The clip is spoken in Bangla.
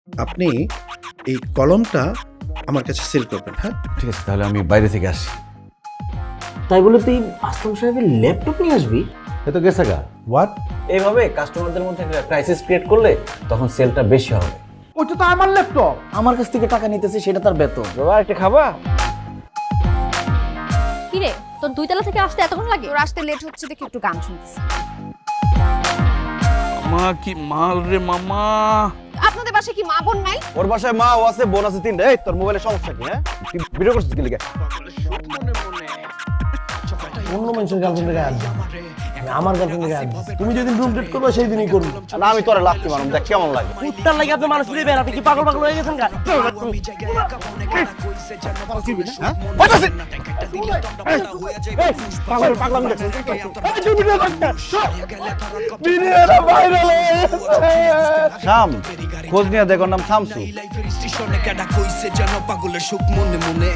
আপনি এই কলমটা আমার কাছে সেল করবেন, হ্যাঁ? ঠিক আছে, তাহলে আমি বাইরে থেকে আসি। তাই বলে তুই আসলাম সাহেবের ল্যাপটপ নিয়ে আসবি? এ তো গেছে গা। হোয়াট? এইভাবে কাস্টমারদের মধ্যে একটা ক্রাইসিস ক্রিয়েট করলে তখন সেলটা বেশি হবে। ওইটা তো আমার ল্যাপটপ। আমার কাছ থেকে টাকা নিতেছে, সেটা তার বেতন। বাবা একটা খাবা? কিরে তোর 2 তলা থেকে আসতে এতক্ষণ লাগে? তোর আসতে লেট হচ্ছে দেখে একটু গান শুনতেছি। মা কি মাল রে মামা। আপনাদের বাসায় কি মা বোন নাই? ওর বাসায় মা ও আছে, বোন আছে 3টা। এই তোর মোবাইলে সমস্যা কি? হ্যাঁ, তুই ভিডিও করছিস কি লিখে? অন্য মানুষের গার্লফ্রেন্ডের গায়ে হাত দিবি। আমি আমার গার্লফ্রেন্ডের গায়ে হাত দিবি। তুমি যেদিন রুম ডেট করবে সেই দিনই করবো। না আমি তোরে লাথি মারুম, দেখ কেমন লাগে। কুত্তার লাগে আপনি মানুষ দিবেন, আপনি কি পাগল পাগল হয়ে গেছেন গা? পাগলামি দেখছিস? শাম, খোঁজ নিয়ে দেখ, ওর নাম শামসু। স্টেশনে কেডা কইছে যেন পাগলের সুখ মনে মনে